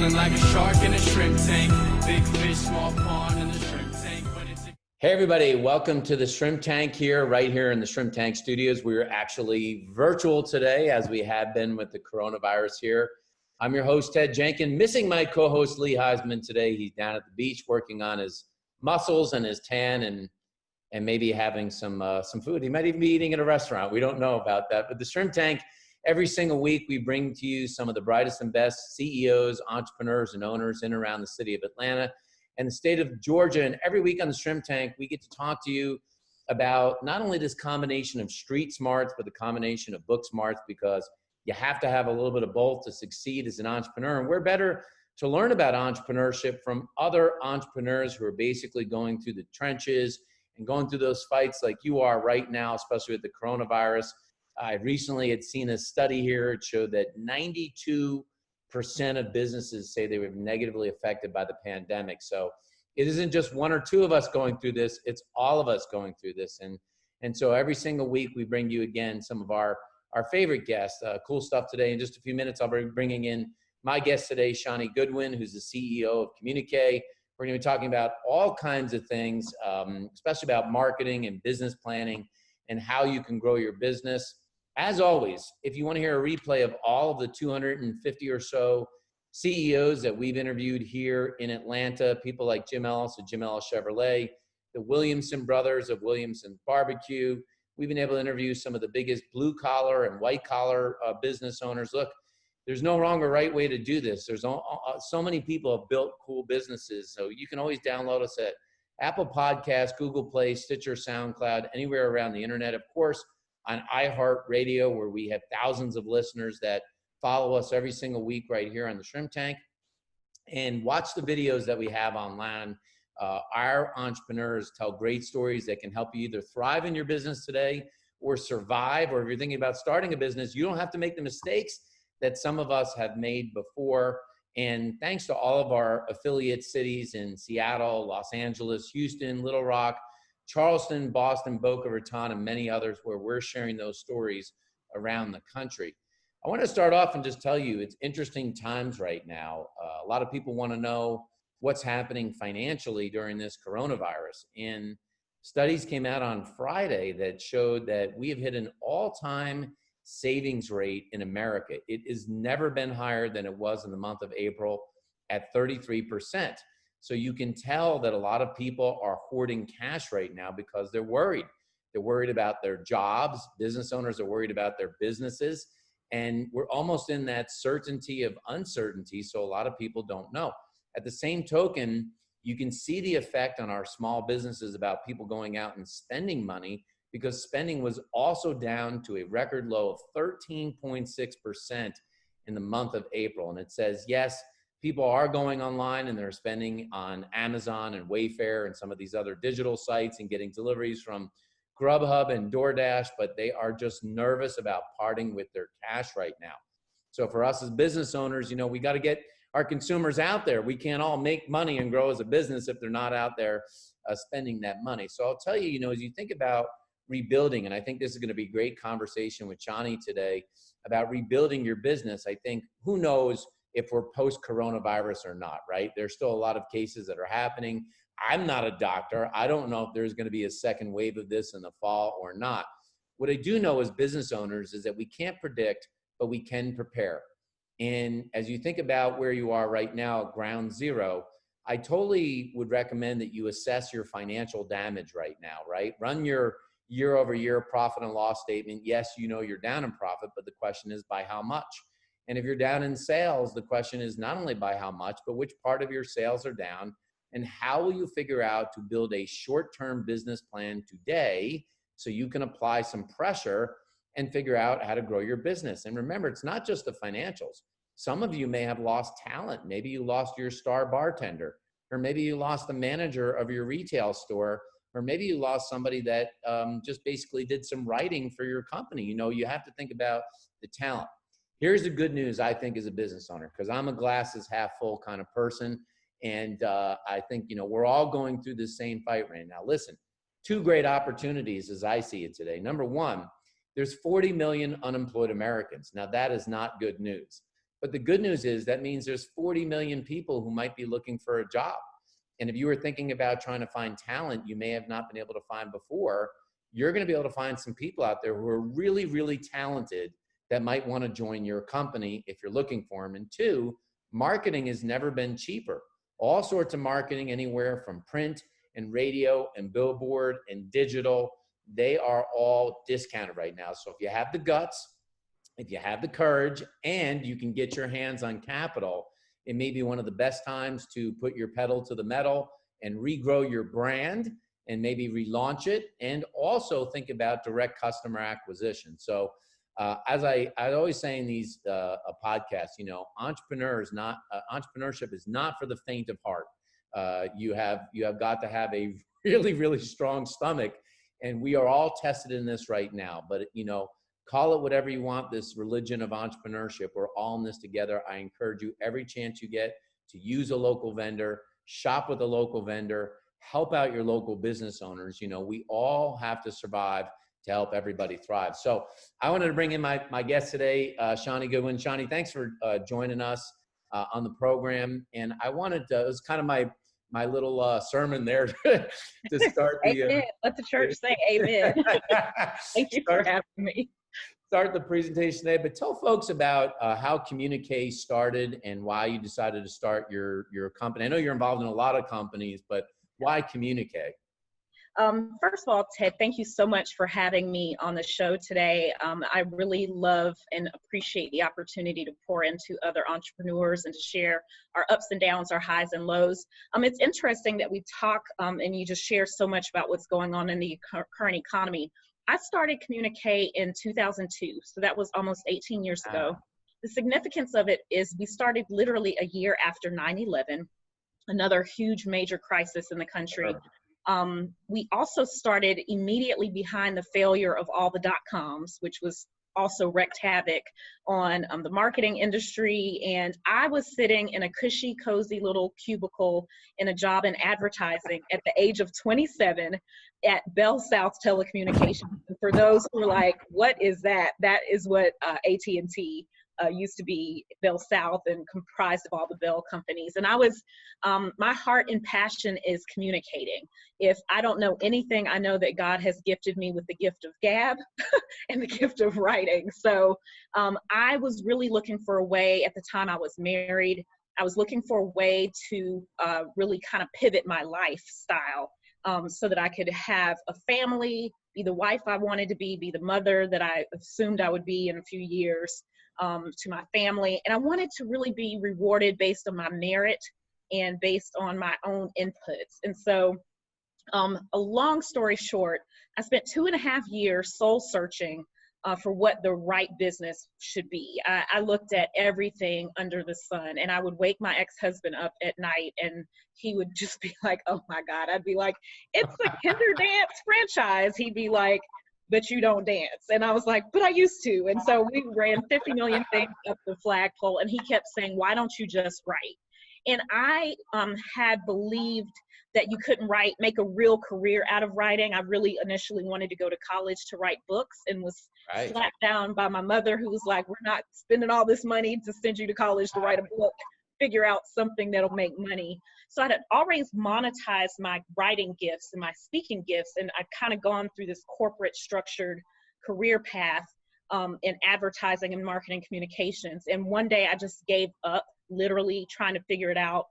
feeling like a shark in a shrimp tank. Big fish, small pond in the shrimp tank. Hey everybody, welcome to the Shrimp Tank here, right here in the Shrimp Tank studios. We're actually virtual today as we have been with the coronavirus here. I'm your host, Ted Jenkins, missing my co-host Lee Heisman today. He's down at the beach working on his muscles and his tan and maybe having some food. He might even be eating at a restaurant. We don't know about that. But the Shrimp Tank, every single week we bring to you some of the brightest and best CEOs, entrepreneurs, and owners in and around the city of Atlanta and the state of Georgia. And every week on the Shrimp Tank, we get to talk to you about not only this combination of street smarts, but the combination of book smarts, because you have to have a little bit of both to succeed as an entrepreneur. And we're better to learn about entrepreneurship from other entrepreneurs who are basically going through the trenches and going through those fights like you are right now, especially with the coronavirus. I recently had seen a study here. It showed that 92% of businesses say they were negatively affected by the pandemic. So it isn't just one or two of us going through this, it's all of us going through this. And so every single week we bring you again some of our favorite guests. Cool stuff today. In just a few minutes, I'll be bringing in my guest today, Shani Goodwin, who's the CEO of Communiqué. We're going to be talking about all kinds of things, especially about marketing and business planning and how you can grow your business. As always, if you want to hear a replay of all of the 250 or so CEOs that we've interviewed here in Atlanta, people like Jim Ellis of Jim Ellis Chevrolet, the Williamson brothers of Williamson Barbecue, we've been able to interview some of the biggest blue collar and white collar business owners. Look, there's no wrong or right way to do this. There's so many people have built cool businesses. So you can always download us at Apple Podcasts, Google Play, Stitcher, SoundCloud, anywhere around the internet. Of course, on iHeartRadio, where we have thousands of listeners that follow us every single week right here on the Shrimp Tank. And watch the videos that we have online. Our entrepreneurs tell great stories that can help you either thrive in your business today or survive, or if you're thinking about starting a business, you don't have to make the mistakes that some of us have made before. And thanks to all of our affiliate cities in Seattle, Los Angeles, Houston, Little Rock, Charleston, Boston, Boca Raton, and many others where we're sharing those stories around the country. I want to start off and just tell you it's interesting times right now. A lot of people want to know what's happening financially during this coronavirus. And studies came out on Friday that showed that we have hit an all-time savings rate in America. It has never been higher than it was in the month of April at 33%. So you can tell that a lot of people are hoarding cash right now because they're worried. They're worried about their jobs. Business owners are worried about their businesses. And we're almost in that certainty of uncertainty. So a lot of people don't know. At the same token, you can see the effect on our small businesses about people going out and spending money, because spending was also down to a record low of 13.6% in the month of April. And it says, yes, people are going online and they're spending on Amazon and Wayfair and some of these other digital sites and getting deliveries from Grubhub and DoorDash, but they are just nervous about parting with their cash right now. So for us as business owners, we got to get our consumers out there. We can't all make money and grow as a business if they're not out there spending that money. So I'll tell you, as you think about rebuilding, and I think this is going to be a great conversation with Shani today about rebuilding your business. I think who knows if we're post-coronavirus or not, right? There's still a lot of cases that are happening. I'm not a doctor. I don't know if there's going to be a second wave of this in the fall or not. What I do know as business owners is that we can't predict, but we can prepare. And as you think about where you are right now, ground zero, I totally would recommend that you assess your financial damage right now, right? Run your year-over-year profit and loss statement. Yes, you're down in profit, but the question is by how much? And if you're down in sales, the question is not only by how much, but which part of your sales are down, and how will you figure out to build a short-term business plan today so you can apply some pressure and figure out how to grow your business. And remember, it's not just the financials. Some of you may have lost talent. Maybe you lost your star bartender, or maybe you lost the manager of your retail store, or maybe you lost somebody that just basically did some writing for your company. You have to think about the talent. Here's the good news, I think, as a business owner, because I'm a glasses half full kind of person. And I think, we're all going through the same fight right now. Listen, two great opportunities as I see it today. Number one, there's 40 million unemployed Americans. Now, that is not good news. But the good news is that means there's 40 million people who might be looking for a job. And if you were thinking about trying to find talent you may have not been able to find before, you're going to be able to find some people out there who are really, really talented that might want to join your company if you're looking for them. And two, marketing has never been cheaper. All sorts of marketing, anywhere from print and radio and billboard and digital, they are all discounted right now. So if you have the guts, if you have the courage, and you can get your hands on capital, it may be one of the best times to put your pedal to the metal and regrow your brand and maybe relaunch it, and also think about direct customer acquisition. So as I always say in these podcasts, you know, entrepreneurship is not for the faint of heart. You have got to have a really, really strong stomach, and we are all tested in this right now. But, you know, call it whatever you want, this religion of entrepreneurship. We're all in this together. I encourage you every chance you get to use a local vendor, shop with a local vendor, help out your local business owners. You know, we all have to survive to help everybody thrive. So I wanted to bring in my guest today, Shani Goodwin. Shani, thanks for joining us on the program. And I wanted to, it was kind of my little sermon there to start the amen. Let the church say amen. Thank you for having me. Start the presentation today, but tell folks about how Communiqué started and why you decided to start your company. I know you're involved in a lot of companies, but why Communiqué? First of all, Ted, thank you so much for having me on the show today. I really love and appreciate the opportunity to pour into other entrepreneurs and to share our ups and downs, our highs and lows. It's interesting that we talk and you just share so much about what's going on in the current economy. I started Communiqué in 2002, so that was almost 18 years ago. The significance of it is we started literally a year after 9/11, another huge major crisis in the country. We also started immediately behind the failure of all the dot-coms, which was also wreaked havoc on the marketing industry. And I was sitting in a cushy, cozy little cubicle in a job in advertising at the age of 27 at Bell South Telecommunications. And for those who are like, what is that? That is what AT&T used to be, Bell South, and comprised of all the Bell companies. And I was, my heart and passion is communicating. If I don't know anything, I know that God has gifted me with the gift of gab and the gift of writing. So I was really looking for a way, at the time I was married, I was looking for a way to really kind of pivot my lifestyle so that I could have a family, be the wife I wanted to be the mother that I assumed I would be in a few years, to my family. And I wanted to really be rewarded based on my merit and based on my own inputs. And so a long story short, I spent 2.5 years soul searching for what the right business should be. I looked at everything under the sun, and I would wake my ex-husband up at night and he would just be like, oh my God. I'd be like, it's a Kinder Dance franchise. He'd be like, but you don't dance. And I was like, but I used to. And so we ran 50 million things up the flagpole, and he kept saying, why don't you just write? And I had believed that you couldn't make a real career out of writing. I really initially wanted to go to college to write books, and was slapped down by my mother, who was like, we're not spending all this money to send you to college to write a book. Figure out something that'll make money. So I had always monetized my writing gifts and my speaking gifts, and I'd kind of gone through this corporate structured career path in advertising and marketing communications. And one day I just gave up, literally trying to figured out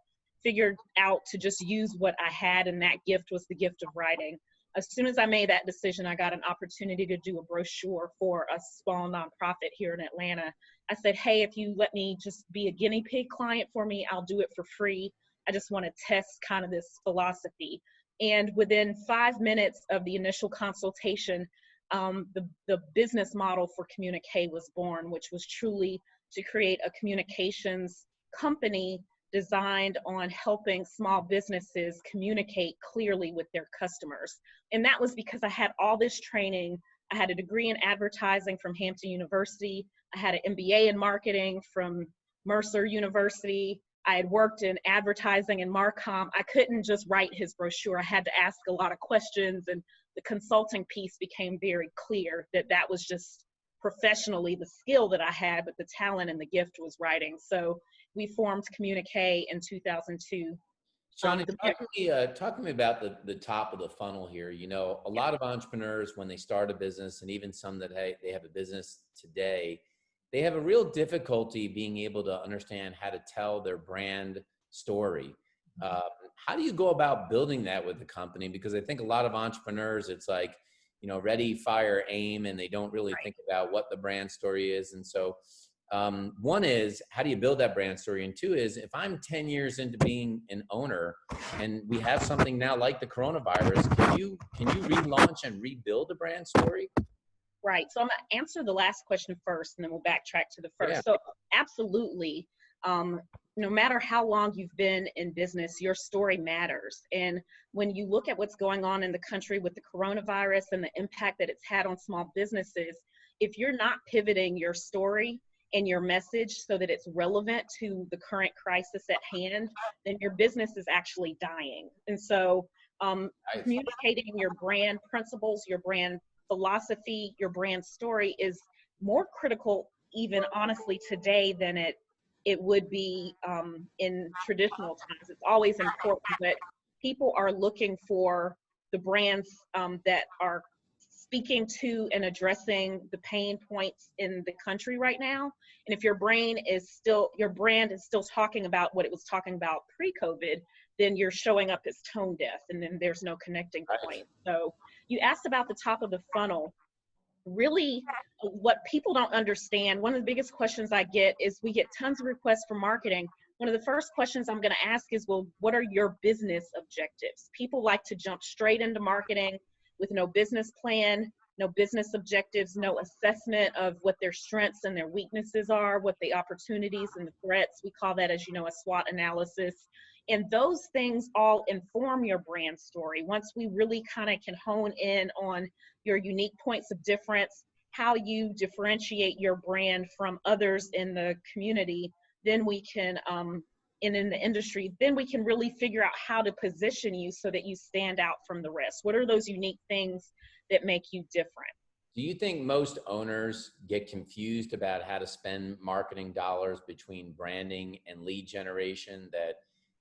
to just use what I had, and that gift was the gift of writing. As soon as I made that decision, I got an opportunity to do a brochure for a small nonprofit here in Atlanta. I said, hey, if you let me just be a guinea pig client for me, I'll do it for free. I just want to test kind of this philosophy. And within 5 minutes of the initial consultation, the business model for Communiqué was born, which was truly to create a communications company designed on helping small businesses communicate clearly with their customers. And that was because I had all this training. I had a degree in advertising from Hampton University. I had an MBA in marketing from Mercer University. I had worked in advertising and Marcom. I couldn't just write his brochure. I had to ask a lot of questions, and the consulting piece became very clear that that was just professionally the skill that I had, but the talent and the gift was writing. So we formed Communiqué in 2002. Shani, talk to me about the top of the funnel here. You know, a lot of entrepreneurs, when they start a business, and even some that they have a business today, they have a real difficulty being able to understand how to tell their brand story. How do you go about building that with the company? Because I think a lot of entrepreneurs, it's like, you know, ready, fire, aim, and they don't really think about what the brand story is. And so one is, how do you build that brand story? And two is, if I'm 10 years into being an owner and we have something now like the coronavirus, can you relaunch and rebuild a brand story? Right. So I'm going to answer the last question first, and then we'll backtrack to the first. Yeah. So absolutely, no matter how long you've been in business, your story matters. And when you look at what's going on in the country with the coronavirus and the impact that it's had on small businesses, if you're not pivoting your story and your message so that it's relevant to the current crisis at hand, then your business is actually dying. And so communicating your brand principles, your brand philosophy, your brand story is more critical, even honestly today, than it would be in traditional times. It's always important, but people are looking for the brands that are speaking to and addressing the pain points in the country right now. And if your brand is still talking about what it was talking about pre-COVID, then you're showing up as tone deaf, and then there's no connecting point. So you asked about the top of the funnel. Really, what people don't understand, one of the biggest questions I get is, we get tons of requests for marketing. One of the first questions I'm going to ask is, well, what are your business objectives? People like to jump straight into marketing with no business plan, no business objectives, no assessment of what their strengths and their weaknesses are, what the opportunities and the threats. We call that, as you know, a SWOT analysis. And those things all inform your brand story. Once we really kind of can hone in on your unique points of difference, how you differentiate your brand from others in the community, then we can, and in the industry, then we can really figure out how to position you so that you stand out from the rest. What are those unique things that make you different? Do you think most owners get confused about how to spend marketing dollars between branding and lead generation, that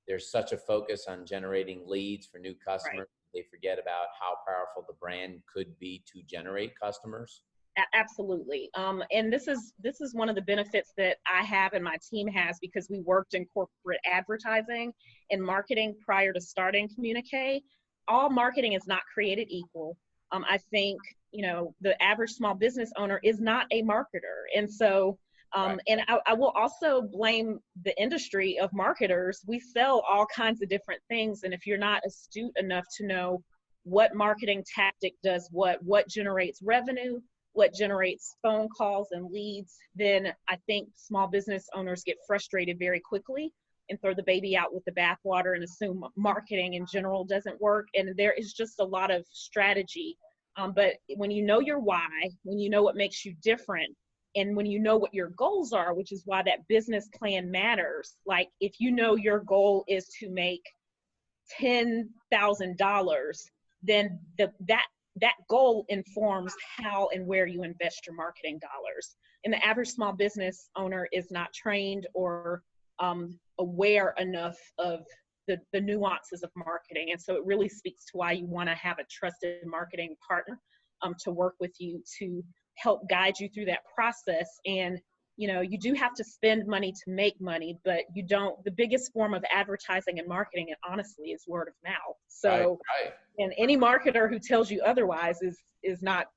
there's such a focus on generating leads for new customers, right, they forget about how powerful the brand could be to generate customers? Absolutely. And this is one of the benefits that I have and my team has, because we worked in corporate advertising and marketing prior to starting Communiqué. All marketing is not created equal. I think, you know, the average small business owner is not a marketer. And so, and I will also blame the industry of marketers. We sell all kinds of different things. And if you're not astute enough to know what marketing tactic does what generates revenue, what generates phone calls and leads, then I think small business owners get frustrated very quickly and throw the baby out with the bathwater and assume marketing in general doesn't work. And there is just a lot of strategy. But when you know your why, when you know what makes you different, and when you know what your goals are, which is why that business plan matters. Like, if you know your goal is to make $10,000, then that goal informs how and where you invest your marketing dollars. And the average small business owner is not trained or aware enough of the nuances of marketing. And so it really speaks to why you want to have a trusted marketing partner to work with you, to help guide you through that process. And, you know, you do have to spend money to make money, but you don't. The biggest form of advertising and marketing, and honestly, is word of mouth. So, and any marketer who tells you otherwise is not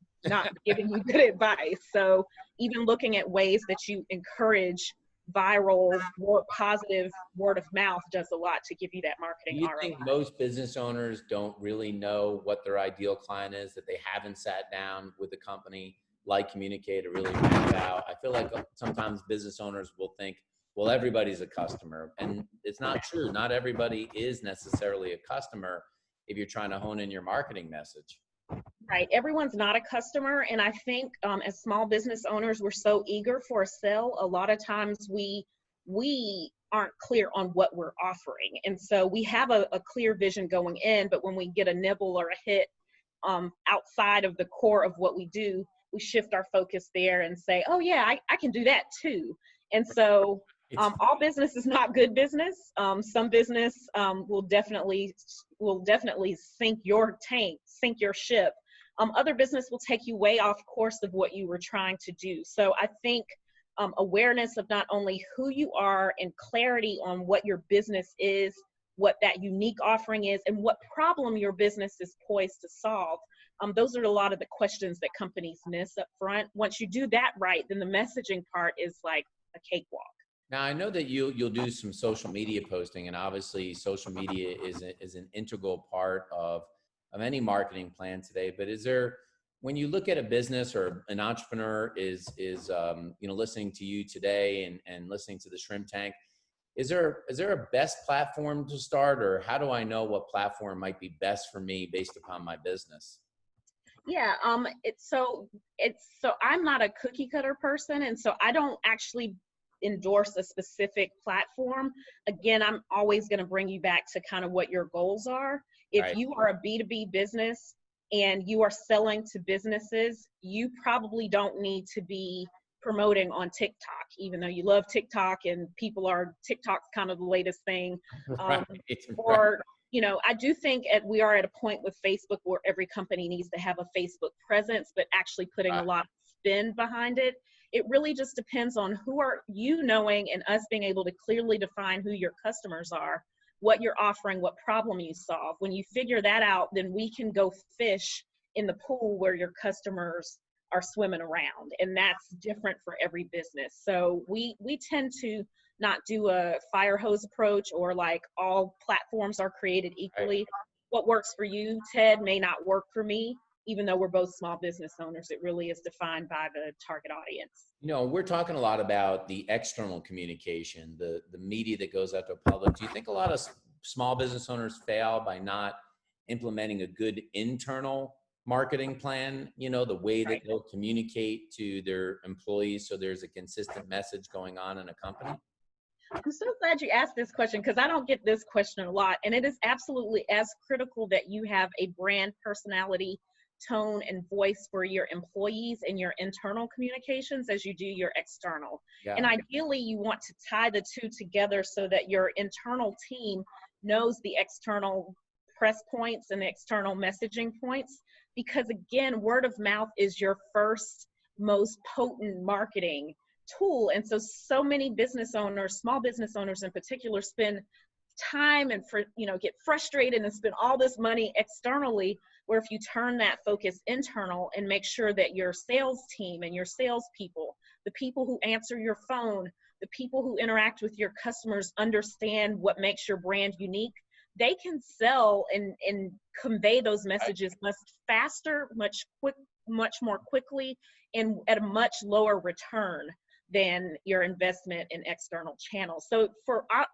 giving you good advice. So even looking at ways that you encourage viral, more positive word of mouth does a lot to give you that marketing ROI. Do you think most business owners don't really know what their ideal client is, that they haven't sat down with a company like Communiqué to really map out? I feel like sometimes business owners will think, well, everybody's a customer. And it's not true. Not everybody is necessarily a customer if you're trying to hone in your marketing message. Right. Everyone's not a customer. And I think as small business owners, we're so eager for a sale. A lot of times we aren't clear on what we're offering. And so we have a clear vision going in, but when we get a nibble or a hit outside of the core of what we do, we shift our focus there and say, oh yeah, I can do that too. And so all business is not good business. Some business will definitely sink your tank, sink your ship. Other business will take you way off course of what you were trying to do. So I think awareness of not only who you are and clarity on what your business is, what that unique offering is, and what problem your business is poised to solve. Those are a lot of the questions that companies miss up front. Once you do that right, then the messaging part is like a cakewalk. Now, I know that you'll do some social media posting, and obviously social media is an integral part of any marketing plan today. But is there, when you look at a business or an entrepreneur is listening to you today and listening to the Shrimp Tank, is there a best platform to start, or how do I know what platform might be best for me based upon my business? Yeah, so I'm not a cookie cutter person, and so I don't actually endorse a specific platform. Again, I'm always going to bring you back to kind of what your goals are. If Right. you are a B2B business and you are selling to businesses, you probably don't need to be promoting on TikTok, even though you love TikTok and TikTok's kind of the latest thing. Right. Or, I do think we are at a point with Facebook where every company needs to have a Facebook presence, but actually putting a lot of spin behind it. It really just depends on who are you knowing and us being able to clearly define who your customers are, what you're offering, what problem you solve. When you figure that out, then we can go fish in the pool where your customers are swimming around. And that's different for every business. So we tend to not do a fire hose approach or like all platforms are created equally. Right. What works for you, Ted, may not work for me. Even though we're both small business owners, it really is defined by the target audience. We're talking a lot about the external communication, the media that goes out to the public. Do you think a lot of small business owners fail by not implementing a good internal marketing plan, the way that they'll communicate to their employees so there's a consistent message going on in a company? I'm so glad you asked this question because I don't get this question a lot. And it is absolutely as critical that you have a brand personality, tone, and voice for your employees and your internal communications as you do your external. Yeah. And ideally, you want to tie the two together so that your internal team knows the external press points and the external messaging points. Because again, word of mouth is your first most potent marketing tool. And so many business owners, small business owners in particular, spend time and get frustrated and spend all this money externally, where if you turn that focus internal and make sure that your sales team and your salespeople, the people who answer your phone, the people who interact with your customers understand what makes your brand unique, they can sell and convey those messages much faster, much more quickly, and at a much lower return than your investment in external channels. So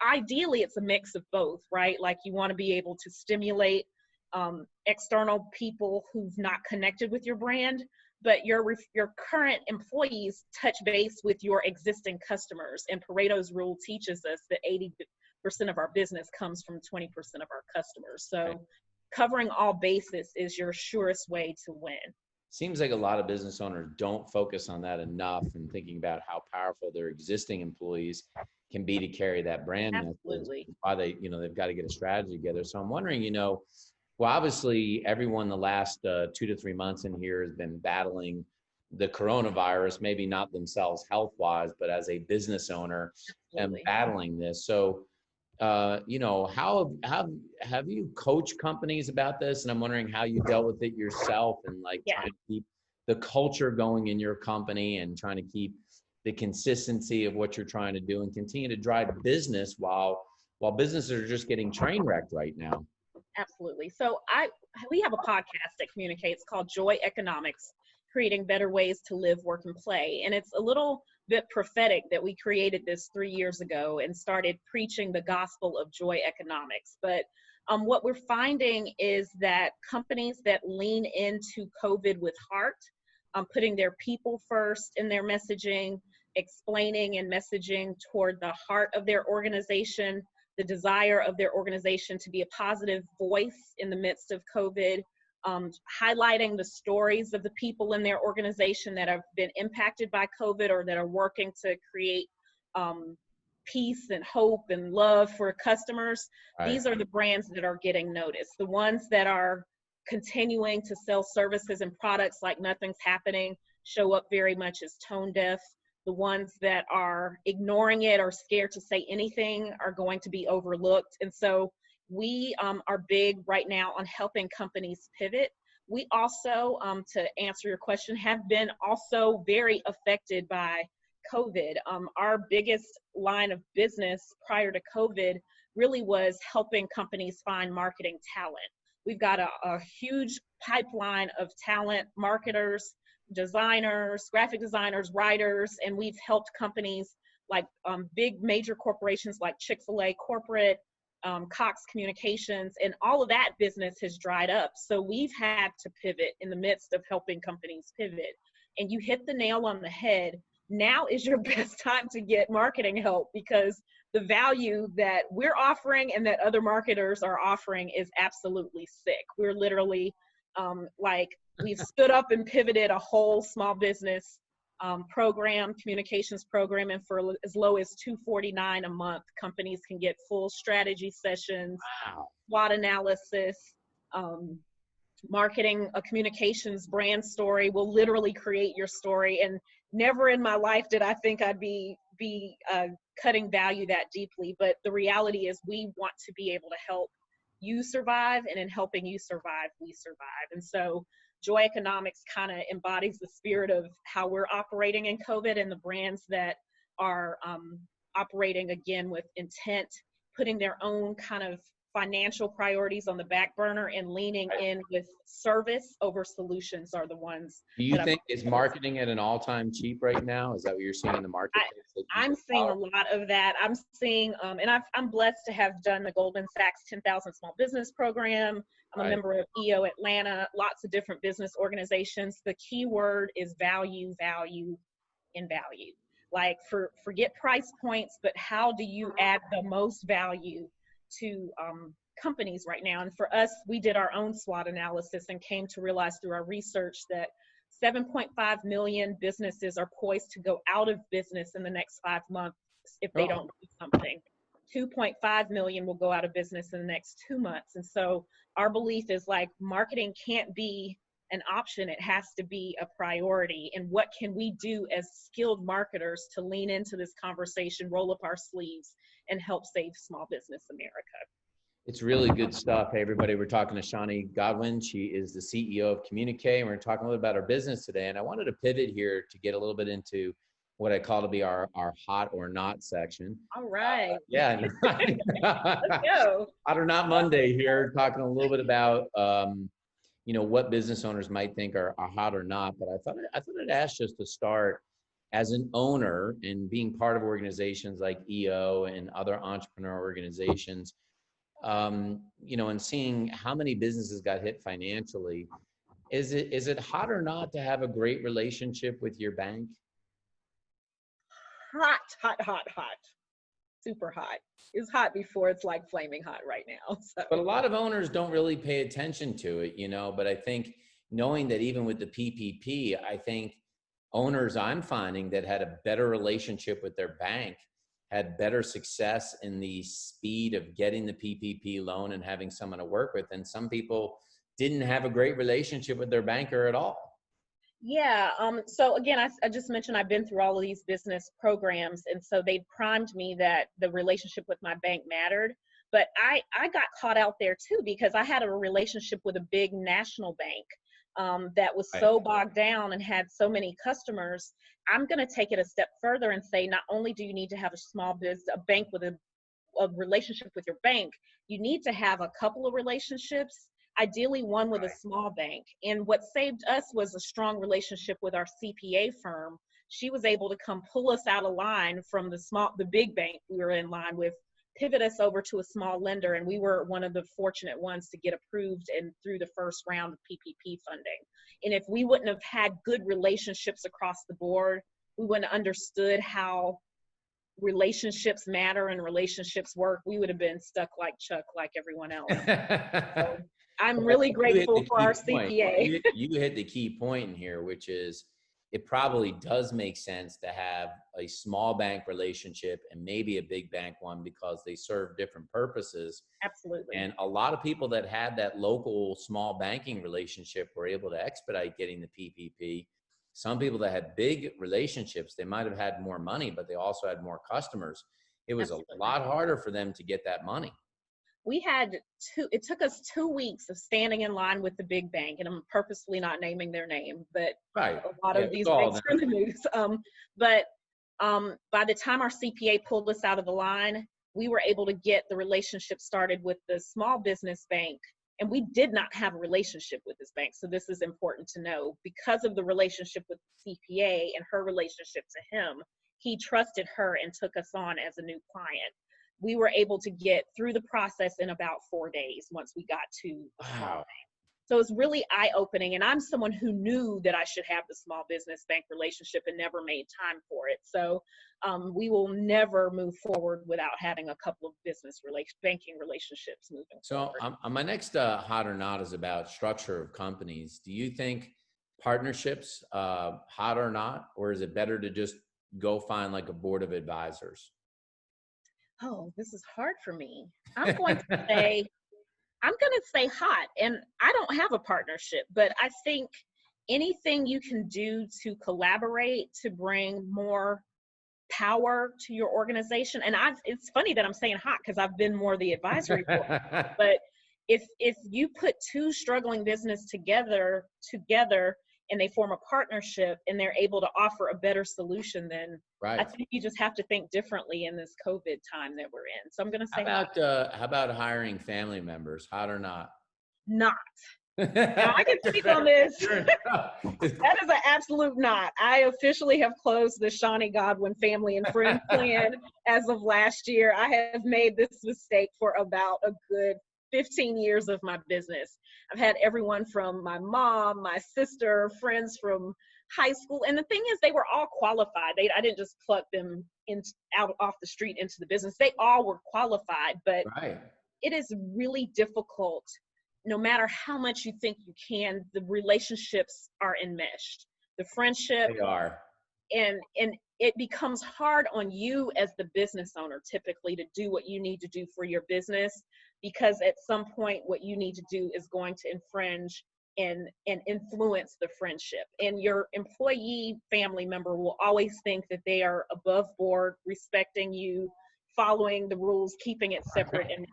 ideally, it's a mix of both, right? Like you want to be able to stimulate external people who've not connected with your brand, but your current employees touch base with your existing customers. And Pareto's rule teaches us that 80% of our business comes from 20% of our customers. So covering all bases is your surest way to win. Seems like a lot of business owners don't focus on that enough and thinking about how powerful their existing employees can be to carry that brand. Absolutely. Why they've got to get a strategy together. So I'm wondering, well, obviously everyone the last 2 to 3 months in here has been battling the coronavirus, maybe not themselves health-wise, but as a business owner and battling this. So, how have you coached companies about this? And I'm wondering how you dealt with it yourself and trying to keep the culture going in your company and trying to keep the consistency of what you're trying to do and continue to drive business while businesses are just getting train wrecked right now. Absolutely. So we have a podcast at Communiqué. It's called Joy Economics, Creating Better Ways to Live, Work, and Play. And it's a little bit prophetic that we created this 3 years ago and started preaching the gospel of joy economics. But what we're finding is that companies that lean into COVID with heart, putting their people first in their messaging, explaining and messaging toward the heart of their organization, the desire of their organization to be a positive voice in the midst of COVID, highlighting the stories of the people in their organization that have been impacted by COVID or that are working to create peace and hope and love for customers. Right. These are the brands that are getting noticed. The ones that are continuing to sell services and products like nothing's happening show up very much as tone deaf. The ones that are ignoring it or scared to say anything are going to be overlooked. And so we are big right now on helping companies pivot. We also, to answer your question, have been also very affected by COVID. Our biggest line of business prior to COVID really was helping companies find marketing talent. We've got a huge pipeline of talent, marketers, designers, graphic designers, writers, and we've helped companies like big major corporations like Chick-fil-A corporate, Cox Communications, and all of that business has dried up. So we've had to pivot in the midst of helping companies pivot. And you hit the nail on the head. Now is your best time to get marketing help, because the value that we're offering and that other marketers are offering is absolutely sick. We're literally we've stood up and pivoted a whole small business communications program, and for as low as $249 a month, companies can get full strategy sessions, Wow. SWOT analysis, marketing, a communications brand story. Will literally create your story. And never in my life did I think I'd be cutting value that deeply. But the reality is we want to be able to help you survive, and in helping you survive, we survive. And so Joy Economics kind of embodies the spirit of how we're operating in COVID, and the brands that are operating again with intent, putting their own kind of financial priorities on the back burner and leaning in with service over solutions are the ones. Do you think is marketing at an all-time cheap right now? Is that what you're seeing in the marketplace? I'm seeing a lot of that. I'm seeing, and I'm blessed to have done the Goldman Sachs 10,000 Small Business Program. I'm a member of EO Atlanta, lots of different business organizations. The key word is value, value, and value. Like forget price points, but how do you add the most value to companies right now? And for us, we did our own SWOT analysis and came to realize through our research that 7.5 million businesses are poised to go out of business in the next 5 months if they don't do something. 2.5 million will go out of business in the next 2 months. And so our belief is like marketing can't be an option, it has to be a priority. And what can we do as skilled marketers to lean into this conversation, roll up our sleeves, and help save small business America? It's really good stuff. Hey, everybody, we're talking to Shani Godwin. She is the CEO of Communiqué, and we're talking a little about our business today. And I wanted to pivot here to get a little bit into what I call to be our hot or not section. All right. Yeah. Let's go. Hot or not Monday here, talking a little bit about, what business owners might think are hot or not. But I thought I'd ask just to start, as an owner and being part of organizations like EO and other entrepreneur organizations, and seeing how many businesses got hit financially, is it hot or not to have a great relationship with your bank? Hot. Super hot. It's hot before it's like flaming hot right now. So. But a lot of owners don't really pay attention to it, but I think knowing that even with the PPP, I think owners I'm finding that had a better relationship with their bank had better success in the speed of getting the PPP loan and having someone to work with. And some people didn't have a great relationship with their banker at all. Yeah. So again, I just mentioned I've been through all of these business programs. And so they primed me that the relationship with my bank mattered. But I got caught out there too, because I had a relationship with a big national bank that was so bogged down and had so many customers. I'm going to take it a step further and say, not only do you need to have a bank with a relationship with your bank, you need to have a couple of relationships, ideally one with a small bank. And what saved us was a strong relationship with our CPA firm. She was able to come pull us out of line from the big bank we were in line with, pivot us over to a small lender, and we were one of the fortunate ones to get approved and through the first round of PPP funding. And if we wouldn't have had good relationships across the board, we wouldn't have understood how relationships matter and relationships work. We would have been stuck like Chuck, like everyone else. So I'm But really you hit grateful the for key our point. CPA. You hit the key point in here, which is it probably does make sense to have a small bank relationship and maybe a big bank one because they serve different purposes. Absolutely. And a lot of people that had that local small banking relationship were able to expedite getting the PPP. Some people that had big relationships, they might have had more money, but they also had more customers. It was a Absolutely. lot harder for them to get that money. We had it took us 2 weeks of standing in line with the big bank, and I'm purposely not naming their name, but Right. a lot Yeah, of we these call banks them. are in the news. But by the time our CPA pulled us out of the line, we were able to get the relationship started with the small business bank. And we did not have a relationship with this bank. So this is important to know. Because of the relationship with the CPA and her relationship to him, he trusted her and took us on as a new client. We were able to get through the process in about 4 days once we got to the small Wow. bank. So it's really eye-opening, and I'm someone who knew that I should have the small business bank relationship and never made time for it. So we will never move forward without having a couple of banking relationships moving So forward. my next hot or not is about structure of companies. Do you think partnerships hot or not, or is it better to just go find like a board of advisors? Oh, this is hard for me. I'm going to say I'm going to say hot, and I don't have a partnership, but I think anything you can do to collaborate to bring more power to your organization. And it's funny that I'm saying hot because I've been more the advisory board, but if you put two struggling business together and they form a partnership and they're able to offer a better solution, then I Right. think you just have to think differently in this COVID time that we're in. So I'm going to say hot. How about hiring family members, hot or not? Not. Now I can speak on this. Sure. That is an absolute not. I officially have closed the Shani Godwin family and friend plan as of last year. I have made this mistake for about a good 15 years of my business. I've had everyone from my mom, my sister, friends from high school. And the thing is, they were all qualified. I didn't just pluck them out off the street into the business. They all were qualified, but Right. it is really difficult. No matter how much you think you can, the relationships are enmeshed, the friendship, They are. and it becomes hard on you as the business owner typically to do what you need to do for your business, because at some point what you need to do is going to infringe and influence the friendship, and your employee family member will always think that they are above board, respecting you, following the rules, keeping it separate, and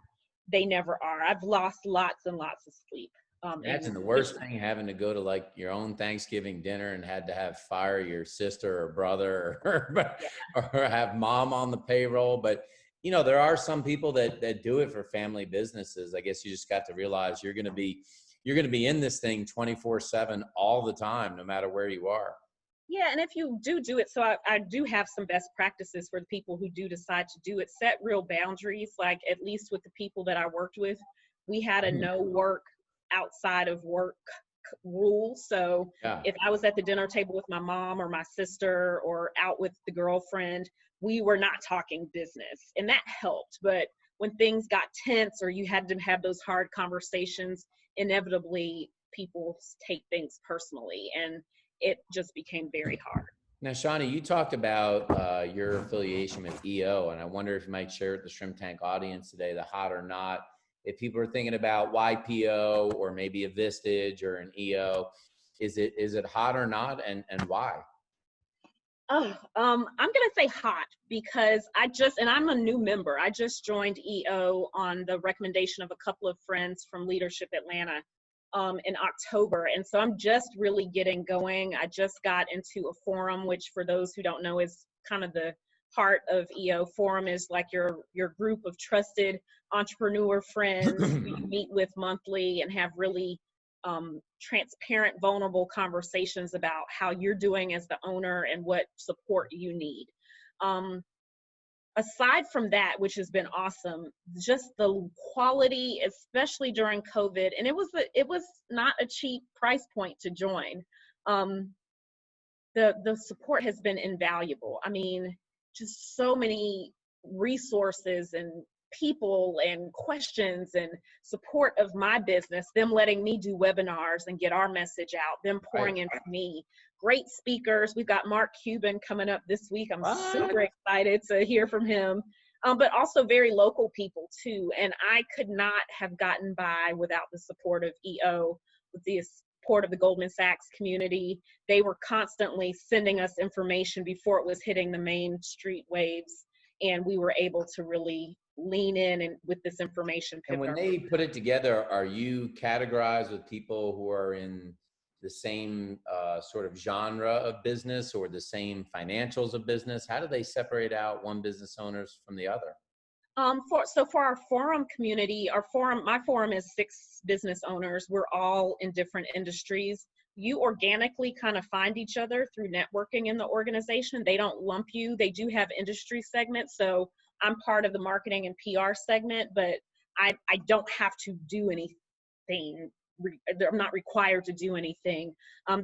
they never are. I've lost lots and lots of sleep. Imagine the worst thing, having to go to like your own Thanksgiving dinner and had to have fire your sister or brother Yeah. or have mom on the payroll. But you know, there are some people that do it for family businesses. I guess you just got to realize you're going to be in this thing 24/7 all the time, no matter where you are. Yeah, and if you do it, so I do have some best practices for the people who do decide to do it. Set real boundaries, like at least with the people that I worked with, we had a no work outside of work rule. So Yeah. if I was at the dinner table with my mom or my sister or out with the girlfriend, we were not talking business, and that helped. But when things got tense or you had to have those hard conversations, inevitably people take things personally, and it just became very hard. Now, Shani, you talked about your affiliation with EO, and I wonder if you might share with the Shrimp Tank audience today the hot or not. If people are thinking about YPO or maybe a Vistage or an EO, is it hot or not, and why? Oh, I'm gonna say hot because and I'm a new member. I just joined EO on the recommendation of a couple of friends from Leadership Atlanta in October, and so I'm just really getting going. I just got into a forum, which for those who don't know is kind of the heart of EO. Forum is like your group of trusted entrepreneur friends who you meet with monthly and have really transparent, vulnerable conversations about how you're doing as the owner and what support you need. Aside from that, which has been awesome, just the quality, especially during COVID, and it was not a cheap price point to join. The support has been invaluable. I mean, just so many resources and people and questions and support of my business, them letting me do webinars and get our message out, them pouring into me. Great speakers. We've got Mark Cuban coming up this week. I'm super excited to hear from him. But also very local people too. And I could not have gotten by without the support of EO, with the support of the Goldman Sachs community. They were constantly sending us information before it was hitting the main street waves. And we were able to really lean in and with this information. And when they put it together, are you categorized with people who are in the same sort of genre of business or the same financials of business? How do they separate out one business owners from the other? For our forum community, my forum is 6 business owners. We're all in different industries. You organically kind of find each other through networking in the organization. They don't lump you. They do have industry segments. So I'm part of the marketing and PR segment, but I don't have to do anything. I'm not required to do anything.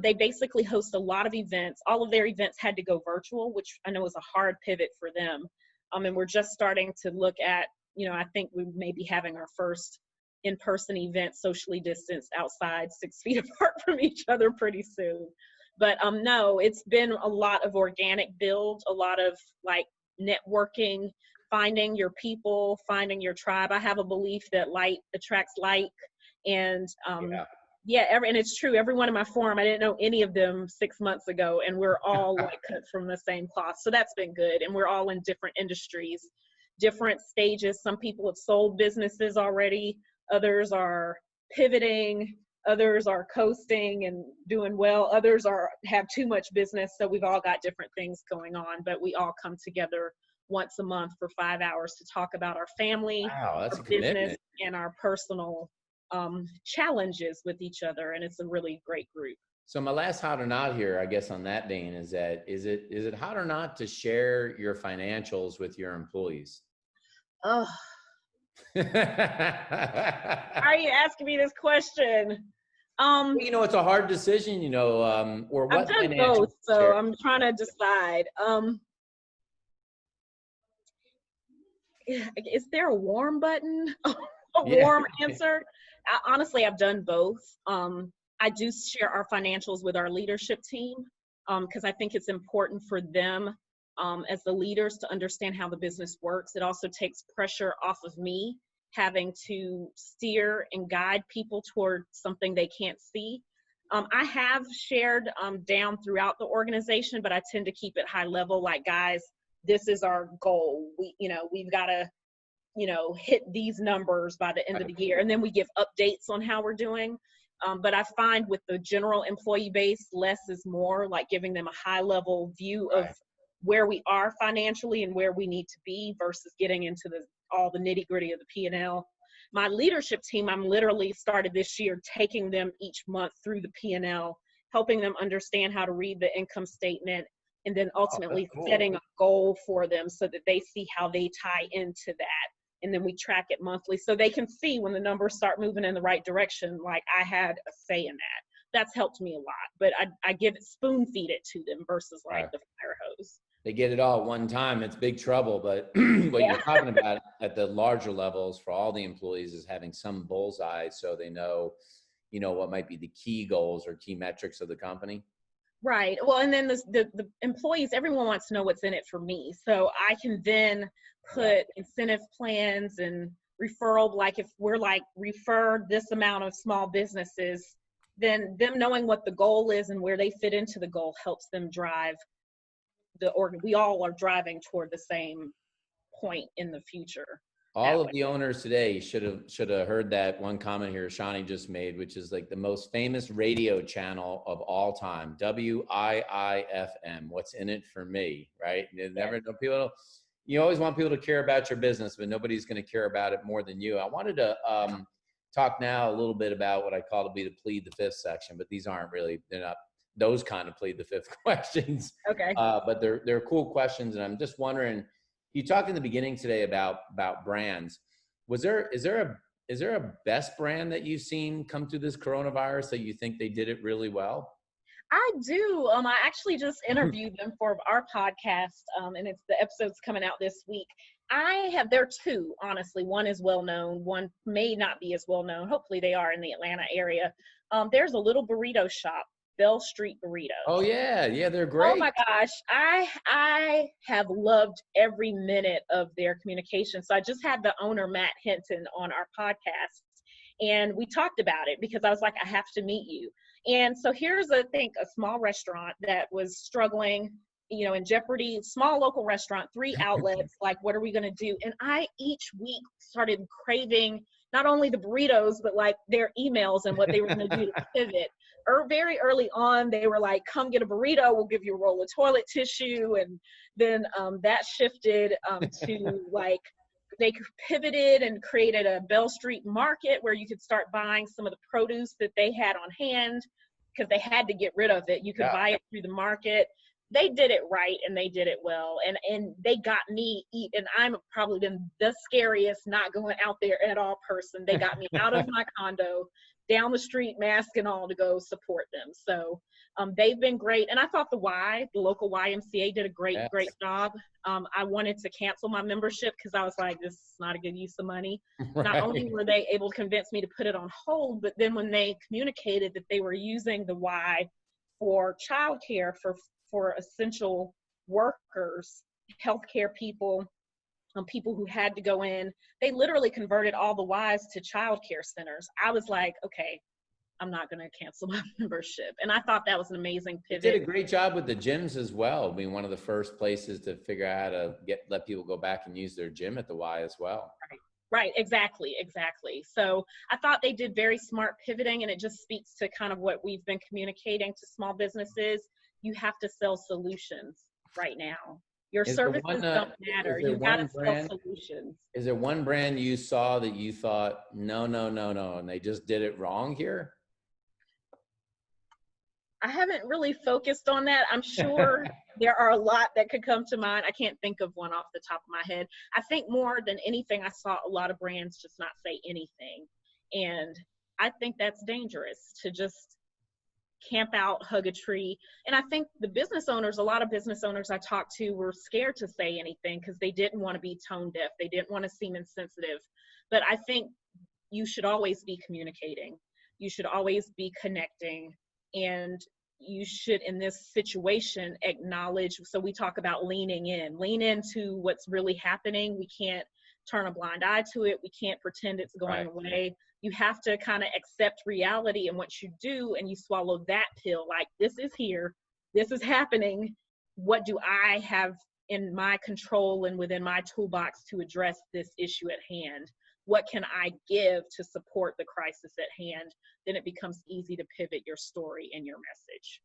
They basically host a lot of events. All of their events had to go virtual, which I know is a hard pivot for them. And we're just starting to look at, I think we may be having our first in-person event, socially distanced outside, 6 feet apart from each other pretty soon. But no, it's been a lot of organic build, a lot of like networking, finding your people, finding your tribe. I have a belief that like attracts like. And and it's true. Everyone in my forum, I didn't know any of them 6 months ago, and we're all like cut from the same cloth. So that's been good. And we're all in different industries, different stages. Some people have sold businesses already. Others are pivoting. Others are coasting and doing well. Others have too much business. So we've all got different things going on, but we all come together once a month for 5 hours to talk about our family, Wow, that's our a business, commitment. and our personal challenges with each other. And it's a really great group. So my last hot or not here, I guess on that vein, is that is it hot or not to share your financials with your employees? Oh, why are you asking me this question? It's a hard decision, or what I've done financials both, so share? I'm trying to decide. Is there a warm button? Warm answer? Honestly, I've done both. I do share our financials with our leadership team because I think it's important for them as the leaders to understand how the business works. It also takes pressure off of me having to steer and guide people toward something they can't see. I have shared down throughout the organization, but I tend to keep it high level, like, guys, this is our goal. We've got to hit these numbers by the end of the year. And then we give updates on how we're doing. But I find with the general employee base, less is more, like giving them a high level view of where we are financially and where we need to be versus getting into all the nitty gritty of the P&L. My leadership team, I'm literally started this year taking them each month through the P&L, helping them understand how to read the income statement, and then ultimately setting a goal for them so that they see how they tie into that. And then we track it monthly so they can see when the numbers start moving in the right direction, like I had a say in that. That's helped me a lot, but I spoon feed it to them versus like the fire hose. They get it all at one time, it's big trouble. But what you're talking about at the larger levels for all the employees is having some bullseye so they know, what might be the key goals or key metrics of the company. Right. Well, and then the employees, everyone wants to know what's in it for me. So I can then put incentive plans and referral, like if we're like refer this amount of small businesses, then them knowing what the goal is and where they fit into the goal helps them drive we all are driving toward the same point in the future. All of the owners today should have heard that one comment here Shani just made, which is like the most famous radio channel of all time, WIIFM. What's in it for me, right? You never know people. You always want people to care about your business, but nobody's going to care about it more than you. I wanted to talk now a little bit about what I call to be the plead the fifth section, but these aren't really, they're not those kind of plead the fifth questions. Okay. But they're cool questions, and I'm just wondering. You talked in the beginning today about brands. Is there a best brand that you've seen come through this coronavirus that you think they did it really well? I do. I actually just interviewed them for our podcast, and the episode's coming out this week. There are two, honestly. One is well known, one may not be as well known. Hopefully they are in the Atlanta area. There's a little burrito shop, Bell Street Oh Burritos. yeah, yeah, they're Oh great. my gosh, I have loved every minute of their communication. So I just had the owner, Matt Hinton, on our podcast, and we talked about it because I was like, I have to meet you. And so here's, I think, a small restaurant that was struggling, in jeopardy, small local restaurant, 3 outlets, like, what are we going to do? And I each week started craving not only the burritos, but like their emails and what they were going to do to pivot. Very early on, they were like, come get a burrito, we'll give you a roll of toilet tissue. And then that shifted to like, they pivoted and created a Bell Street market where you could start buying some of the produce that they had on hand because they had to get rid of it. You could buy it through the market. They did it right and they did it well. And they got me and I'm probably been the scariest not going out there at all person. They got me out of my condo, down the street, mask and all, to go support them. So they've been great. And I thought the local YMCA did a great job. I wanted to cancel my membership because I was like, this is not a good use of money. Right. Not only were they able to convince me to put it on hold, but then when they communicated that they were using the Y for childcare for essential workers, healthcare people, people who had to go in, they literally converted all the Ys to childcare centers. I was like, okay, I'm not going to cancel my membership. And I thought that was an amazing pivot. You did a great job with the gyms as well. Being one of the first places to figure out how to let people go back and use their gym at the Y as well. Right, exactly. So I thought they did very smart pivoting, and it just speaks to kind of what we've been communicating to small businesses. You have to sell solutions right now. Your services don't matter. You got to sell solutions. Is there one brand you saw that you thought, no, and they just did it wrong here? I haven't really focused on that. I'm sure there are a lot that could come to mind. I can't think of one off the top of my head. I think more than anything, I saw a lot of brands just not say anything. And I think that's dangerous, to just camp out, hug a tree. And I think a lot of business owners I talked to were scared to say anything because they didn't want to be tone deaf. They didn't want to seem insensitive. But I think you should always be communicating. You should always be connecting. And you should, in this situation, acknowledge. So we talk about lean into what's really happening. We can't turn a blind eye to it. We can't pretend it's going away. You have to kind of accept reality, and what you do, and you swallow that pill, like, this is here, this is happening. What do I have in my control and within my toolbox to address this issue at hand? What can I give to support the crisis at hand? Then it becomes easy to pivot your story and your message.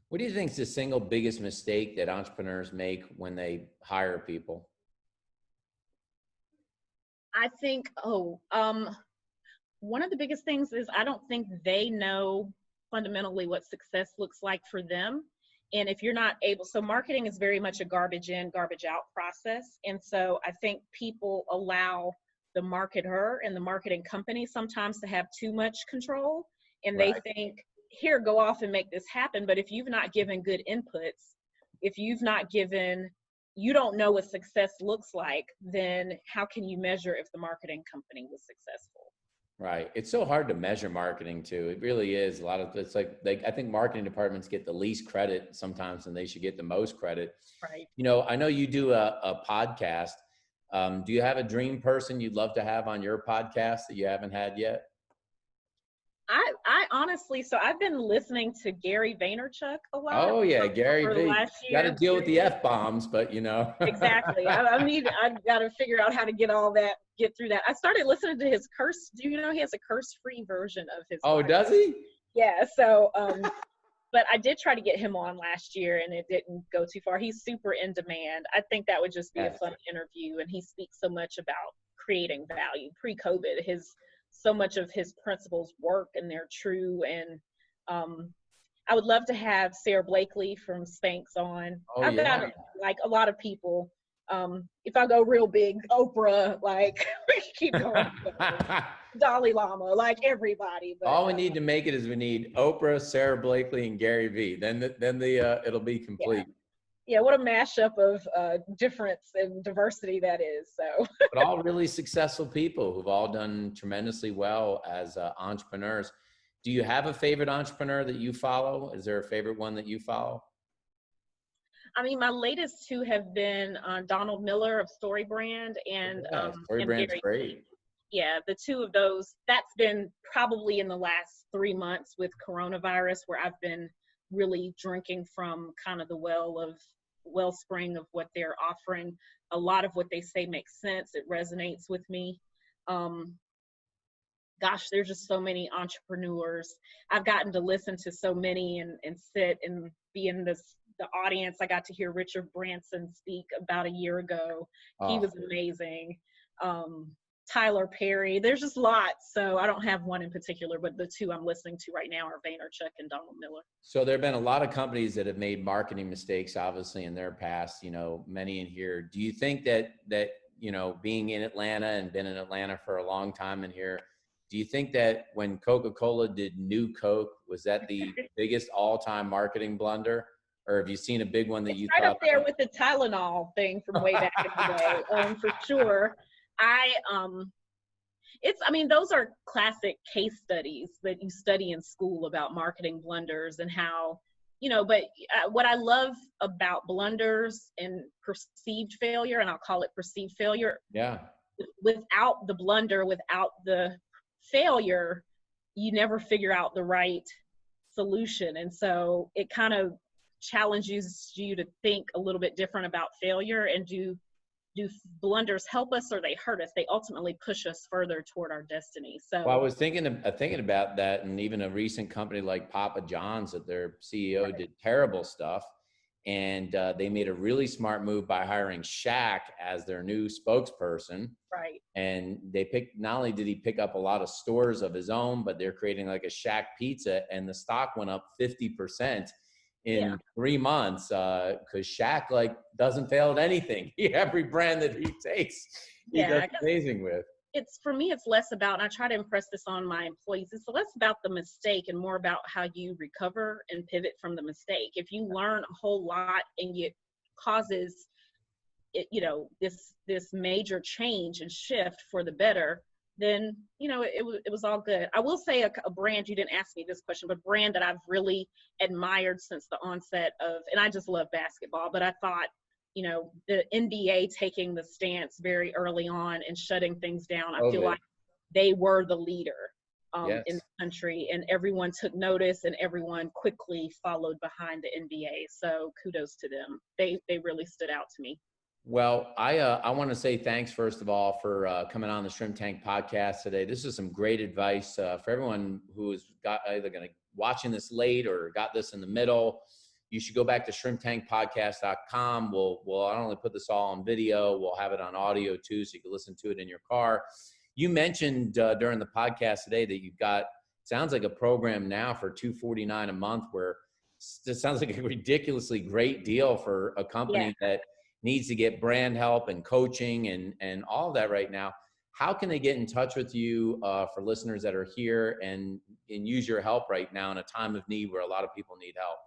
What do you think is the single biggest mistake that entrepreneurs make when they hire people? I think, one of the biggest things is I don't think they know fundamentally what success looks like for them. And if you're not able, so marketing is very much a garbage in, garbage out process. And so I think people allow the marketer and the marketing company sometimes to have too much control. And they think, here, go off and make this happen. But if you've not given good inputs, you don't know what success looks like, then how can you measure if the marketing company was successful? Right. It's so hard to measure marketing too. It really is. It's like I think marketing departments get the least credit sometimes, and they should get the most credit. Right. I know you do a podcast. Do you have a dream person you'd love to have on your podcast that you haven't had yet? I honestly, so I've been listening to Gary Vaynerchuk a lot. Oh yeah, Gary V. Got to deal with the F-bombs, but Exactly. I've got to figure out how to get through that. I started listening to his curse. Do you know he has a curse-free version of his? Oh, podcast? Does he? Yeah. So, but I did try to get him on last year, and it didn't go too far. He's super in demand. I think that would just be a fun interview, and he speaks so much about creating value. Pre-COVID, so much of his principles work and they're true. And I would love to have Sarah Blakely from Spanx on. I've got like a lot of people. If I go real big, Oprah, like keep going. Dalai Lama, like everybody. But, all we need to make it is we need Oprah, Sarah Blakely, and Gary V. Then it'll be complete. Yeah, what a mashup of difference and diversity that is. So, But all really successful people who've all done tremendously well as entrepreneurs. Do you have a favorite entrepreneur that you follow? Is there a favorite one that you follow? I mean, my latest two have been Donald Miller of Story Brand Yeah, Story and Brand's Gary. great. Yeah, the two of those, that's been probably in the last 3 months with coronavirus, where I've been really drinking from kind of the wellspring of what they're offering. A lot of what they say makes sense. It resonates with me. Um, Gosh, there's just so many entrepreneurs. I've gotten to listen to so many and sit and be in the audience. I got to hear Richard Branson speak about a year ago. He Oh. was amazing. Tyler Perry, there's just lots. So I don't have one in particular, but the two I'm listening to right now are Vaynerchuk and Donald Miller. So there have been a lot of companies that have made marketing mistakes, obviously, in their past, many in here. Do you think that, being in Atlanta and been in Atlanta for a long time in here, do you think that when Coca-Cola did New Coke, was that the biggest all-time marketing blunder? Or have you seen a big one that you right thought? Up there with the Tylenol thing from way back in the day, for sure. I mean, those are classic case studies that you study in school about marketing blunders and how, but what I love about blunders and perceived failure, and I'll call it perceived failure. Yeah. Without the blunder, without the failure, you never figure out the right solution. And so it kind of challenges you to think a little bit different about failure. And do blunders help us or they hurt us? They ultimately push us further toward our destiny. So Well, I was thinking about that, and even a recent company like Papa John's, that their CEO did terrible stuff, and they made a really smart move by hiring Shaq as their new spokesperson. Right. And not only did he pick up a lot of stores of his own, but they're creating like a Shaq pizza, and the stock went up 50% in 3 months because Shaq doesn't fail at anything. Every brand that he takes, he does amazing with. For me, it's less about, and I try to impress this on my employees, it's less about the mistake and more about how you recover and pivot from the mistake. If you learn a whole lot and it causes this major change and shift for the better, then it was all good. I will say a brand, you didn't ask me this question, but brand that I've really admired since the onset of, and I just love basketball, but I thought the NBA taking the stance very early on and shutting things down, I feel like they were the leader in the country, and everyone took notice and everyone quickly followed behind the NBA. So kudos to them. They really stood out to me. Well, I want to say thanks, first of all, for coming on the Shrimp Tank podcast today. This is some great advice for everyone who is either watching this late or got this in the middle. You should go back to shrimptankpodcast.com. We'll not only put this all on video, we'll have it on audio too, so you can listen to it in your car. You mentioned during the podcast today that you've got, sounds like a program now for $249 a month, where this sounds like a ridiculously great deal for a company that needs to get brand help and coaching and all of that right now. How can they get in touch with you for listeners that are here and use your help right now in a time of need where a lot of people need help?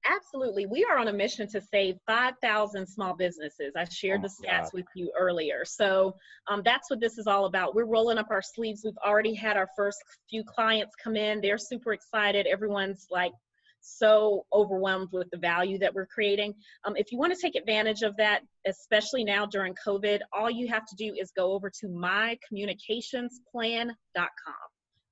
Absolutely. We are on a mission to save 5,000 small businesses. I shared the stats with you earlier. So that's what this is all about. We're rolling up our sleeves. We've already had our first few clients come in. They're super excited. Everyone's so overwhelmed with the value that we're creating. If you want to take advantage of that, especially now during COVID, all you have to do is go over to mycommunicationsplan.com.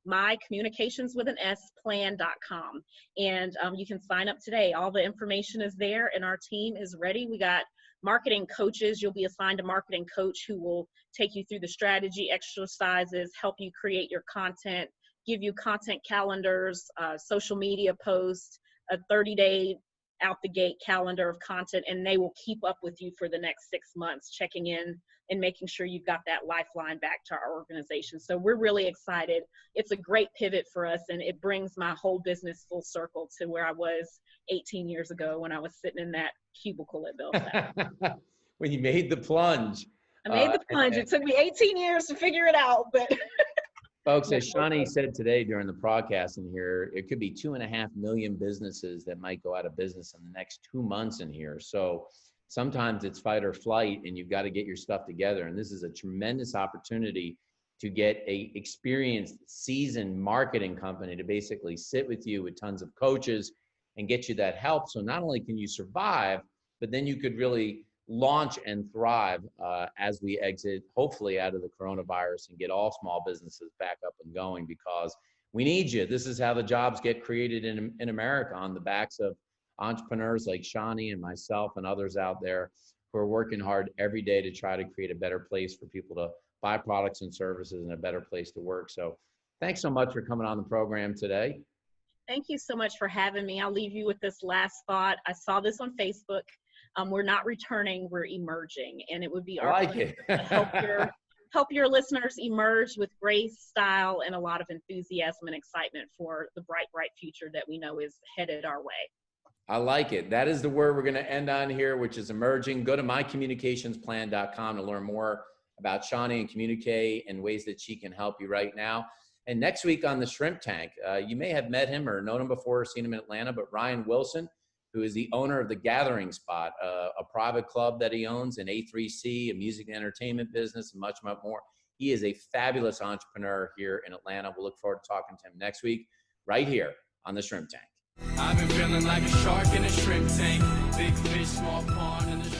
mycommunicationswithansplan.com, and you can sign up today. All the information is there and our team is ready. We got marketing coaches. You'll be assigned a marketing coach who will take you through the strategy exercises, help you create your content, give you content calendars, social media posts, a 30-day out the gate calendar of content, and they will keep up with you for the next 6 months, checking in and making sure you've got that lifeline back to our organization. So we're really excited. It's a great pivot for us, and it brings my whole business full circle to where I was 18 years ago when I was sitting in that cubicle at Bell's. When you made the plunge. I made the plunge. It took me 18 years to figure it out, but Folks, as Shani said today during the broadcast in here, it could be 2.5 million businesses that might go out of business in the next 2 months in here. So sometimes it's fight or flight, and you've got to get your stuff together. And this is a tremendous opportunity to get a experienced, seasoned marketing company to basically sit with you with tons of coaches and get you that help. So not only can you survive, but then you could really launch and thrive as we exit, hopefully, out of the coronavirus and get all small businesses back up and going, because we need you. This is how the jobs get created in America, on the backs of entrepreneurs like Shani and myself and others out there who are working hard every day to try to create a better place for people to buy products and services and a better place to work. So thanks so much for coming on the program today. Thank you so much for having me. I'll leave you with this last thought. I saw this on Facebook. We're not returning, we're emerging. And it would be our pleasure to help your listeners emerge with grace, style, and a lot of enthusiasm and excitement for the bright future that we know is headed our way. I like it. That is the word we're going to end on here, which is emerging. Go to mycommunicationsplan.com to learn more about Shani and Communiqué and ways that she can help you right now. And next week on the Shrimp Tank, you may have met him or known him before or seen him in Atlanta, but Ryan Wilson, who is the owner of the Gathering Spot, a private club that he owns, an A3C, a music and entertainment business, and much, much more. He is a fabulous entrepreneur here in Atlanta. We'll look forward to talking to him next week, right here on the Shrimp Tank. I've been feeling like a shark in a shrimp tank. Big fish, small pond, and the